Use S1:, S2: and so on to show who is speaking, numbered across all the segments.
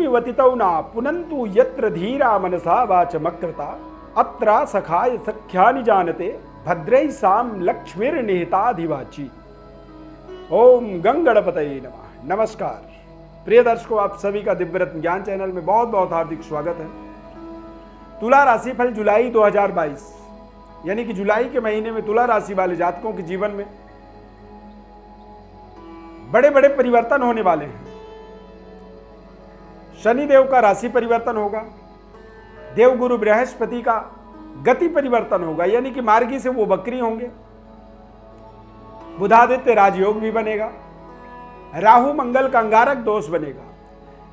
S1: विवतितौ न पुनन्तु यत्र धीरा मनसा वाचमकृता अत्र सखाय सख्यानि जानते भद्रै साम लक्ष्मीर्निहिताधिवाची। ओम गंगणपतये नमः। नमस्कार प्रिय दर्शकों, आप सभी का दिव्यरत्न ज्ञान चैनल में बहुत बहुत हार्दिक स्वागत है। तुला राशिफल जुलाई 2022 यानी कि जुलाई के महीने में तुला राशि वाले जातकों के जीवन में बड़े बड़े परिवर्तन होने वाले हैं। शनिदेव का राशि परिवर्तन होगा, देवगुरु बृहस्पति का गति परिवर्तन होगा यानी कि मार्गी से वो वक्री होंगे, बुधादित्य राजयोग भी बनेगा, राहु मंगल का अंगारक दोष बनेगा।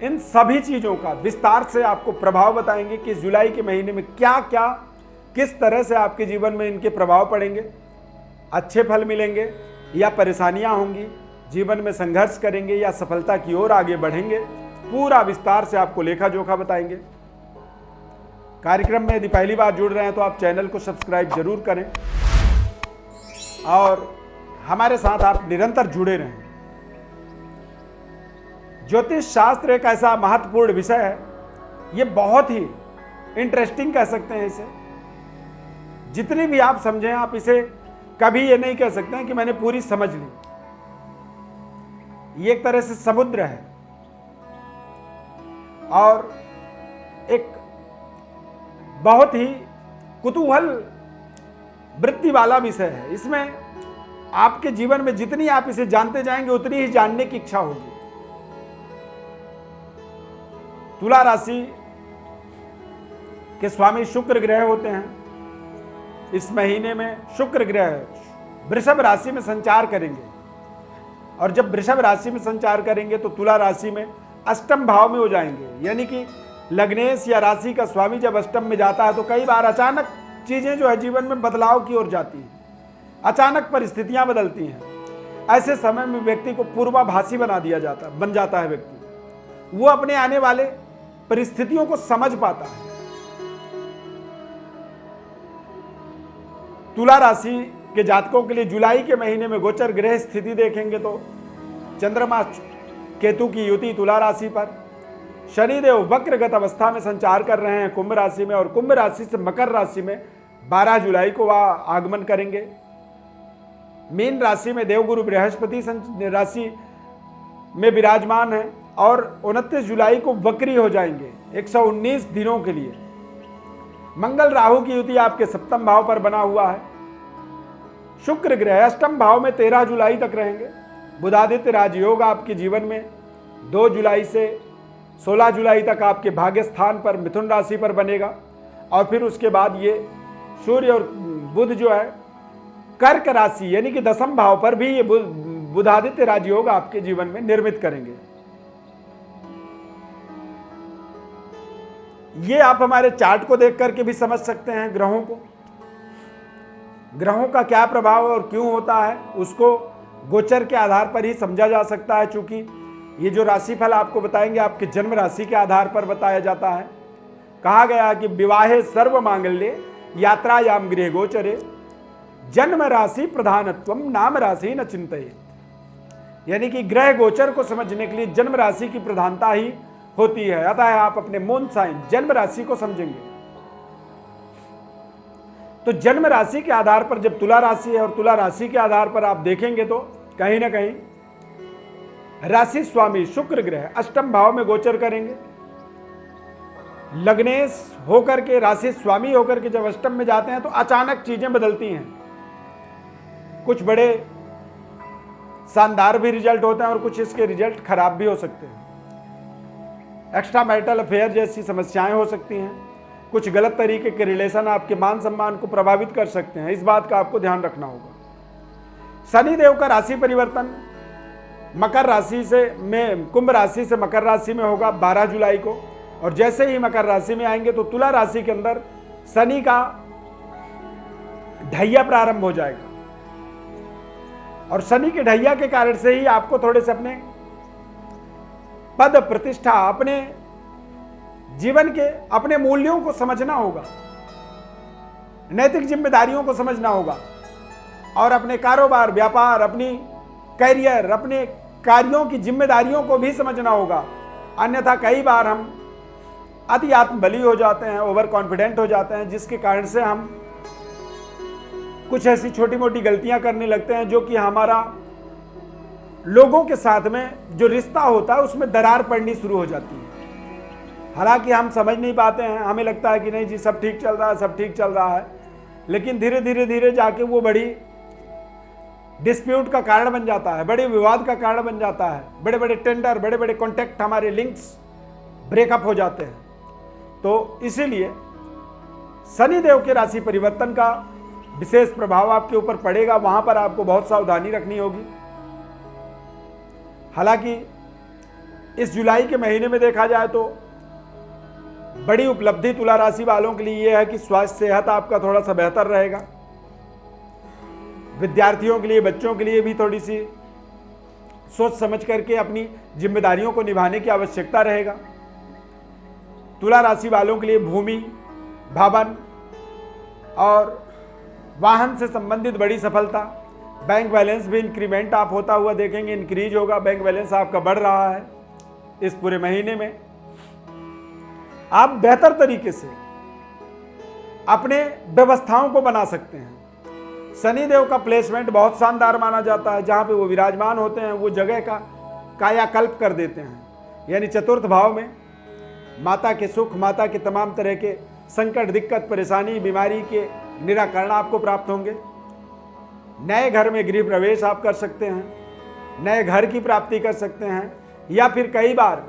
S1: इन सभी चीजों का विस्तार से आपको प्रभाव बताएंगे कि जुलाई के महीने में क्या क्या किस तरह से आपके जीवन में इनके प्रभाव पड़ेंगे, अच्छे फल मिलेंगे या परेशानियां होंगी, जीवन में संघर्ष करेंगे या सफलता की ओर आगे बढ़ेंगे। पूरा विस्तार से आपको लेखा जोखा बताएंगे। कार्यक्रम में यदि पहली बार जुड़ रहे हैं तो आप चैनल को सब्सक्राइब जरूर करें और हमारे साथ आप निरंतर जुड़े रहें। ज्योतिष शास्त्र एक ऐसा महत्वपूर्ण विषय है, ये बहुत ही इंटरेस्टिंग कह सकते हैं इसे। जितनी भी आप समझें, आप इसे कभी ये नहीं कह सकते हैं कि मैंने पूरी समझ ली। ये एक तरह से समुद्र है और एक बहुत ही कुतूहल वृत्ति वाला विषय है। इसमें आपके जीवन में जितनी आप इसे जानते जाएंगे उतनी ही जानने की इच्छा होगी। तुला राशि के स्वामी शुक्र ग्रह होते हैं। इस महीने में शुक्र ग्रह वृषभ राशि में संचार करेंगे और जब वृषभ राशि में संचार करेंगे तो तुला राशि में अष्टम भाव में हो जाएंगे। यानी कि लग्नेश या राशि का स्वामी जब अष्टम में जाता है तो कई बार अचानक चीजें जो है जीवन में बदलाव की ओर जाती हैं, अचानक परिस्थितियां बदलती हैं। ऐसे समय में व्यक्ति को पूर्वाभासी बन जाता है व्यक्ति। वो अपने आने वाले परिस्थितियों को समझ पाता है। तुला राशि के जातकों के लिए जुलाई के महीने में गोचर ग्रह स्थिति देखेंगे तो चंद्रमा केतु की युति तुला राशि पर, शनिदेव वक्रगत अवस्था में संचार कर रहे हैं कुंभ राशि में और कुंभ राशि से मकर राशि में 12 जुलाई को वह आगमन करेंगे। मीन राशि में देवगुरु बृहस्पति राशि में विराजमान है और 29 जुलाई को वक्री हो जाएंगे 119 दिनों के लिए। मंगल राहु की युति आपके सप्तम भाव पर बना हुआ है। शुक्र ग्रह अष्टम भाव में 13 जुलाई तक रहेंगे। बुधादित्य राजयोग आपके जीवन में 2 जुलाई से 16 जुलाई तक आपके भाग्य स्थान पर मिथुन राशि पर बनेगा और फिर उसके बाद ये सूर्य और बुध जो है कर्क राशि यानी कि दसम भाव पर भी ये बुधादित्य राजयोग आपके जीवन में निर्मित करेंगे। ये आप हमारे चार्ट को देख करके भी समझ सकते हैं। ग्रहों का क्या प्रभाव और क्यों होता है उसको गोचर के आधार पर ही समझा जा सकता है। चूंकि ये जो राशिफल आपको बताएंगे आपके जन्म राशि के आधार पर बताया जाता है। कहा गया कि विवाहे सर्व मांगल्ये यात्रायाम गृह गोचरे जन्म राशि प्रधानत्वम नाम राशि न चिंतयेत्। यानी कि ग्रह गोचर को समझने के लिए जन्म राशि की प्रधानता ही होती है। अतः आप अपने मून साइन जन्म राशि को समझेंगे तो जन्म राशि के आधार पर जब तुला राशि है और तुला राशि के आधार पर आप देखेंगे तो कहीं ना कहीं राशि स्वामी शुक्र ग्रह अष्टम भाव में गोचर करेंगे। लग्नेश होकर के राशि स्वामी होकर के जब अष्टम में जाते हैं तो अचानक चीजें बदलती हैं। कुछ बड़े शानदार भी रिजल्ट होते हैं और कुछ इसके रिजल्ट खराब भी हो सकते हैं। एक्स्ट्रा मैरिटल अफेयर जैसी समस्याएं हो सकती हैं। कुछ गलत तरीके के रिलेशन आपके मान सम्मान को प्रभावित कर सकते हैं। इस बात का आपको ध्यान रखना होगा। शनिदेव का राशि परिवर्तन मकर राशि से कुंभ राशि से मकर राशि में होगा 12 जुलाई को और जैसे ही मकर राशि में आएंगे तो तुला राशि के अंदर शनि का ढैया प्रारंभ हो जाएगा और शनि के ढैया के कारण से ही आपको थोड़े से अपने पद प्रतिष्ठा, अपने जीवन के अपने मूल्यों को समझना होगा, नैतिक जिम्मेदारियों को समझना होगा और अपने कारोबार, व्यापार, अपनी कैरियर, अपने कार्यों की जिम्मेदारियों को भी समझना होगा। अन्यथा कई बार हम अति आत्मबली हो जाते हैं, ओवर कॉन्फिडेंट हो जाते हैं, जिसके कारण से हम कुछ ऐसी छोटी मोटी गलतियां करने लगते हैं जो कि हमारा लोगों के साथ में जो रिश्ता होता है उसमें दरार पड़नी शुरू हो जाती है। हालांकि हम समझ नहीं पाते हैं, हमें लगता है कि नहीं जी सब ठीक चल रहा है, सब ठीक चल रहा है, लेकिन धीरे धीरे धीरे जाके वो बड़ी डिस्प्यूट का कारण बन जाता है, बड़े विवाद का कारण बन जाता है, बड़े बड़े टेंडर, बड़े बड़े कॉन्टैक्ट, हमारे लिंक्स ब्रेकअप हो जाते हैं। तो इसीलिए शनिदेव के राशि परिवर्तन का विशेष प्रभाव आपके ऊपर पड़ेगा, वहां पर आपको बहुत सावधानी रखनी होगी। हालांकि इस जुलाई के महीने में देखा जाए तो बड़ी उपलब्धि तुला राशि वालों के लिए यह है कि स्वास्थ्य सेहत आपका थोड़ा सा बेहतर रहेगा। विद्यार्थियों के लिए, बच्चों के लिए भी थोड़ी सी सोच समझ करके अपनी जिम्मेदारियों को निभाने की आवश्यकता रहेगा। तुला राशि वालों के लिए भूमि, भवन और वाहन से संबंधित बड़ी सफलता, बैंक बैलेंस भी इंक्रीमेंट आप होता हुआ देखेंगे, इंक्रीज होगा, बैंक बैलेंस आपका बढ़ रहा है। इस पूरे महीने में आप बेहतर तरीके से अपने व्यवस्थाओं को बना सकते हैं। शनिदेव का प्लेसमेंट बहुत शानदार माना जाता है, जहां पे वो विराजमान होते हैं वो जगह का कायाकल्प कर देते हैं। यानी चतुर्थ भाव में माता के सुख, माता के तमाम तरह के संकट, दिक्कत, परेशानी, बीमारी के निराकरण आपको प्राप्त होंगे। नए घर में गृह प्रवेश आप कर सकते हैं, नए घर की प्राप्ति कर सकते हैं, या फिर कई बार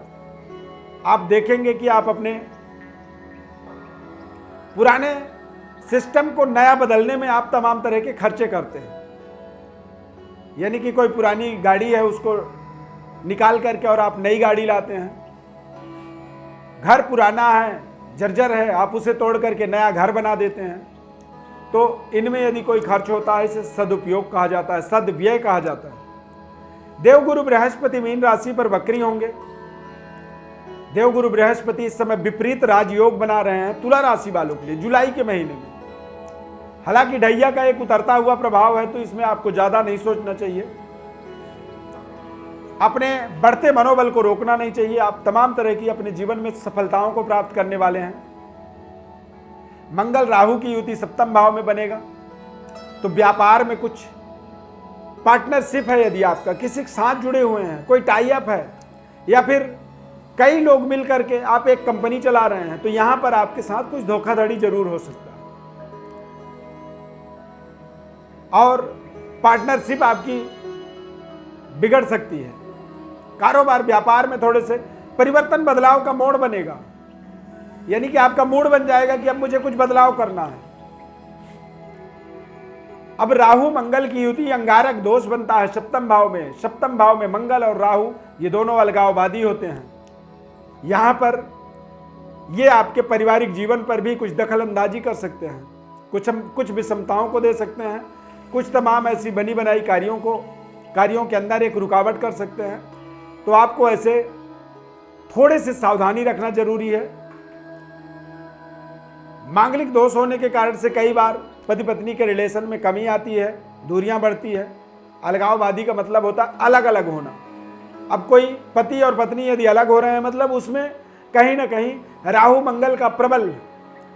S1: आप देखेंगे कि आप अपने पुराने सिस्टम को नया बदलने में आप तमाम तरह के खर्चे करते हैं। यानी कि कोई पुरानी गाड़ी है उसको निकाल करके और आप नई गाड़ी लाते हैं, घर पुराना है, जर्जर है, आप उसे तोड़ करके नया घर बना देते हैं। तो इनमें यदि कोई खर्च होता है इसे सदुपयोग कहा जाता है, सदव्यय कहा जाता है। देवगुरु बृहस्पति मीन राशि पर वक्री होंगे। देवगुरु बृहस्पति इस समय विपरीत राजयोग बना रहे हैं तुला राशि वालों के लिए जुलाई के महीने में। हालांकि ढैया का एक उतरता हुआ प्रभाव है, तो इसमें आपको ज्यादा नहीं सोचना चाहिए, अपने बढ़ते मनोबल को रोकना नहीं चाहिए। आप तमाम तरह की अपने जीवन में सफलताओं को प्राप्त करने वाले हैं। मंगल राहु की युति सप्तम भाव में बनेगा, तो व्यापार में कुछ पार्टनरशिप है, यदि आपका किसी के साथ जुड़े हुए हैं, कोई टाई अप है, या फिर कई लोग मिलकर के आप एक कंपनी चला रहे हैं, तो यहां पर आपके साथ कुछ धोखाधड़ी जरूर हो सकता है और पार्टनरशिप आपकी बिगड़ सकती है। कारोबार, व्यापार में थोड़े से परिवर्तन, बदलाव का मोड़ बनेगा, यानी कि आपका मूड बन जाएगा कि अब मुझे कुछ बदलाव करना है। अब राहु मंगल की युति अंगारक दोष बनता है सप्तम भाव में। सप्तम भाव में मंगल और राहु ये दोनों अलगाववादी होते हैं। यहां पर ये आपके पारिवारिक जीवन पर भी कुछ दखल अंदाजी कर सकते हैं, कुछ विषमताओं को दे सकते हैं, कुछ तमाम ऐसी बनी बनाई कार्यों के अंदर एक रुकावट कर सकते हैं। तो आपको ऐसे थोड़े से सावधानी रखना जरूरी है। मांगलिक दोष होने के कारण से कई बार पति पत्नी के रिलेशन में कमी आती है, दूरियां बढ़ती है। अलगाववादी का मतलब होता है अलग अलग होना। अब कोई पति और पत्नी यदि अलग हो रहे हैं, मतलब उसमें कहीं ना कहीं राहु मंगल का प्रबल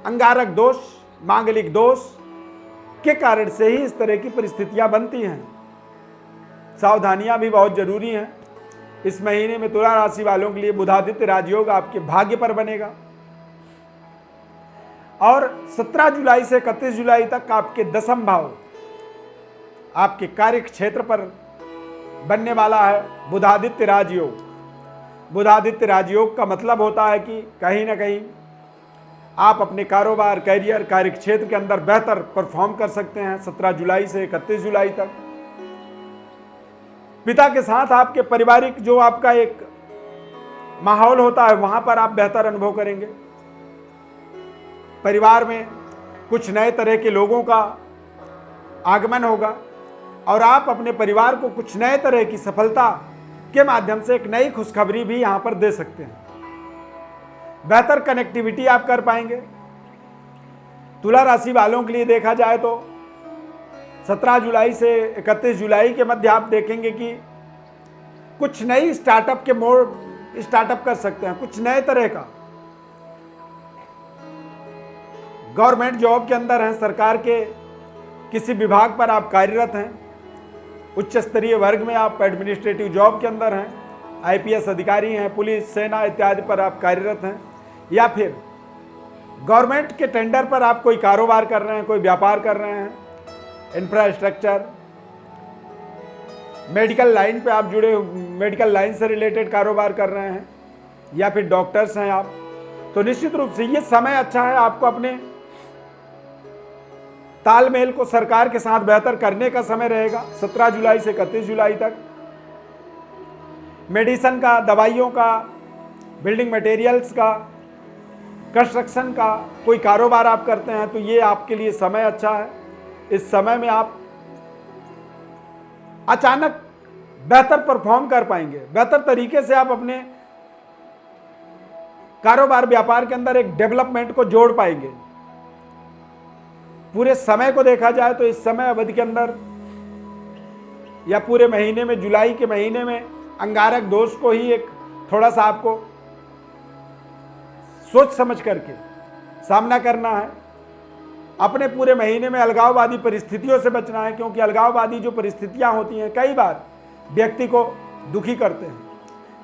S1: अंगारक दोष, मांगलिक दोष के कारण से ही इस तरह की परिस्थितियां बनती हैं। सावधानियां भी बहुत जरूरी हैं। इस महीने में तुला राशि वालों के लिए बुधादित्य राजयोग आपके भाग्य पर बनेगा और 17 जुलाई से 31 जुलाई तक आपके दसम भाव आपके कार्य क्षेत्र पर बनने वाला है बुधादित्य राजयोग। बुधादित्य राजयोग का मतलब होता है कि कहीं ना कहीं आप अपने कारोबार, कैरियर, कार्य क्षेत्र के अंदर बेहतर परफॉर्म कर सकते हैं 17 जुलाई से 31 जुलाई तक। पिता के साथ आपके पारिवारिक जो आपका एक माहौल होता है वहां पर आप बेहतर अनुभव करेंगे। परिवार में कुछ नए तरह के लोगों का आगमन होगा और आप अपने परिवार को कुछ नए तरह की सफलता के माध्यम से एक नई खुशखबरी भी यहां पर दे सकते हैं। बेहतर कनेक्टिविटी आप कर पाएंगे। तुला राशि वालों के लिए देखा जाए तो 17 जुलाई से 31 जुलाई के मध्य आप देखेंगे कि कुछ नई स्टार्टअप के मोड़ स्टार्टअप कर सकते हैं, कुछ नए तरह का। गवर्नमेंट जॉब के अंदर हैं, सरकार के किसी विभाग पर आप कार्यरत हैं, उच्च स्तरीय वर्ग में आप एडमिनिस्ट्रेटिव जॉब के अंदर हैं, आईपीएस अधिकारी हैं, पुलिस, सेना इत्यादि पर आप कार्यरत हैं, या फिर गवर्नमेंट के टेंडर पर आप कोई कारोबार कर रहे हैं, कोई व्यापार कर रहे हैं, इंफ्रास्ट्रक्चर, मेडिकल लाइन पे आप जुड़े, मेडिकल लाइन से रिलेटेड कारोबार कर रहे हैं, या फिर डॉक्टर्स हैं आप, तो निश्चित रूप से ये समय अच्छा है। आपको अपने तालमेल को सरकार के साथ बेहतर करने का समय रहेगा 17 जुलाई से 31 जुलाई तक। मेडिसिन का, दवाइयों का, बिल्डिंग मटेरियल्स का, कंस्ट्रक्शन का कोई कारोबार आप करते हैं तो ये आपके लिए समय अच्छा है। इस समय में आप अचानक बेहतर परफॉर्म कर पाएंगे, बेहतर तरीके से आप अपने कारोबार व्यापार के अंदर एक डेवलपमेंट को जोड़ पाएंगे। पूरे समय को देखा जाए तो इस समय अवधि के अंदर या पूरे महीने में, जुलाई के महीने में अंगारक दोष को ही एक थोड़ा सा आपको सोच समझ करके सामना करना है। अपने पूरे महीने में अलगाववादी परिस्थितियों से बचना है, क्योंकि अलगाववादी जो परिस्थितियां होती हैं कई बार व्यक्ति को दुखी करते हैं,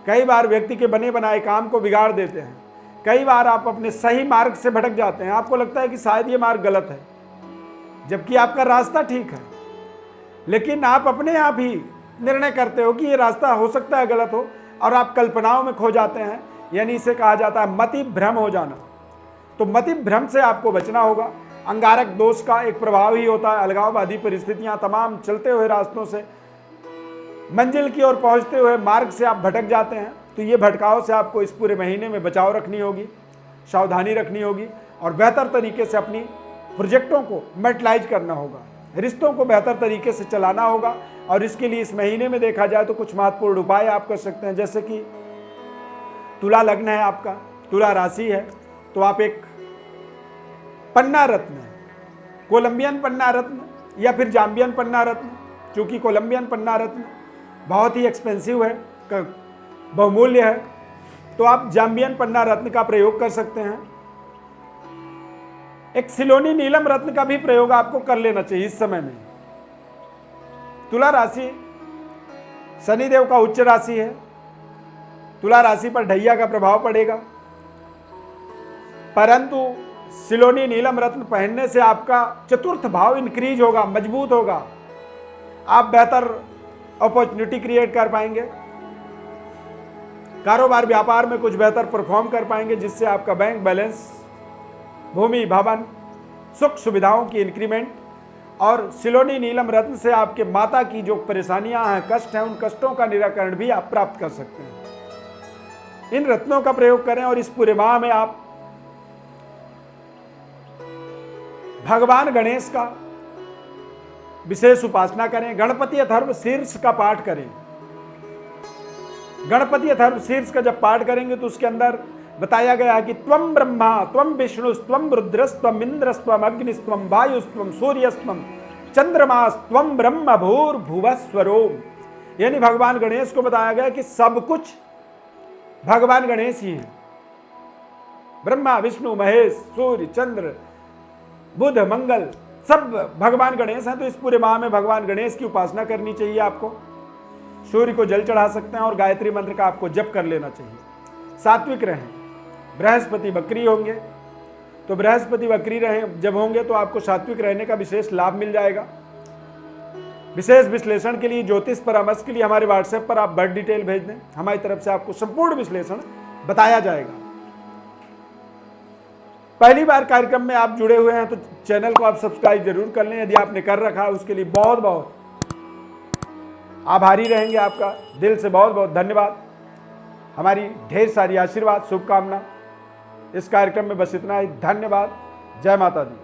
S1: कई बार व्यक्ति के बने बनाए काम को बिगाड़ देते हैं, कई बार आप अपने सही मार्ग से भटक जाते हैं। आपको लगता है कि शायद ये मार्ग गलत है, जबकि आपका रास्ता ठीक है, लेकिन आप अपने आप ही निर्णय करते हो कि ये रास्ता हो सकता है गलत हो, और आप कल्पनाओं में खो जाते हैं, यानी इसे कहा जाता है मति भ्रम हो जाना। तो मति भ्रम से आपको बचना होगा। अंगारक दोष का एक प्रभाव ही होता है अलगाववादी परिस्थितियां, तमाम चलते हुए रास्तों से मंजिल की ओर पहुंचते हुए मार्ग से आप भटक जाते हैं। तो ये भटकाव से आपको इस पूरे महीने में बचाव रखनी होगी, सावधानी रखनी होगी, और बेहतर तरीके से अपनी प्रोजेक्टों को मेटलाइज करना होगा, रिश्तों को बेहतर तरीके से चलाना होगा। और इसके लिए इस महीने में देखा जाए तो कुछ महत्वपूर्ण उपाय आप कर सकते हैं, जैसे कि तुला लग्न है आपका, तुला राशि है, तो आप एक पन्ना रत्न, कोलंबियन पन्ना रत्न या फिर जाम्बियन पन्ना रत्न, चूंकि कोलंबियन पन्ना रत्न बहुत ही एक्सपेंसिव है, बहुमूल्य है, तो आप जाम्बियन पन्ना रत्न का प्रयोग कर सकते हैं। एक सिलोनी नीलम रत्न का भी प्रयोग आपको कर लेना चाहिए इस समय में। तुला राशि शनिदेव का उच्च राशि है, तुला राशि पर ढैया का प्रभाव पड़ेगा, परंतु सिलोनी नीलम रत्न पहनने से आपका चतुर्थ भाव इंक्रीज होगा, मजबूत होगा, आप बेहतर अपॉर्चुनिटी क्रिएट कर पाएंगे, कारोबार व्यापार में कुछ बेहतर परफॉर्म कर पाएंगे, जिससे आपका बैंक बैलेंस, भूमि, भवन, सुख सुविधाओं की इंक्रीमेंट, और सिलोनी नीलम रत्न से आपके माता की जो परेशानियां हैं, कष्ट हैं, उन कष्टों का निराकरण भी आप प्राप्त कर सकते हैं। इन रत्नों का प्रयोग करें और इस पूरे माह में आप भगवान गणेश का विशेष उपासना करें। गणपति अथर्व शीर्ष का पाठ करें। गणपति अथर्व शीर्ष का जब पाठ करेंगे तो उसके अंदर बताया गया है कि त्वम ब्रह्मा, त्वम विष्णुस्त्वम रुद्रस्त्वम इंद्रस्त्वम अग्निस्त्वम वायुस्त्वम सूर्यस्त्वम चंद्रमास्त्वम ब्रह्म भूर्भुवस्वरोम। यानी भगवान गणेश को बताया गया कि सब कुछ भगवान गणेश ही है। ब्रह्मा, विष्णु, महेश, सूर्य, चंद्र, बुध, मंगल सब भगवान गणेश हैं। तो इस पूरे माह में भगवान गणेश की उपासना करनी चाहिए आपको। सूर्य को जल चढ़ा सकते हैं और गायत्री मंत्र का आपको जप कर लेना चाहिए। सात्विक रहें। बृहस्पति वक्री होंगे, तो बृहस्पति वक्री रहें जब होंगे तो आपको सात्विक रहने का विशेष लाभ मिल जाएगा। विशेष विश्लेषण के लिए, ज्योतिष परामर्श के लिए हमारे व्हाट्सएप पर आप बर्थ डिटेल भेज दें, हमारी तरफ से आपको संपूर्ण विश्लेषण बताया जाएगा। पहली बार कार्यक्रम में आप जुड़े हुए हैं तो चैनल को आप सब्सक्राइब जरूर कर लें। यदि आपने कर रखा है उसके लिए बहुत बहुत आभारी रहेंगे। आपका दिल से बहुत बहुत धन्यवाद। हमारी ढेर सारी आशीर्वाद, शुभकामना। इस कार्यक्रम में बस इतना ही। धन्यवाद। जय माता दी।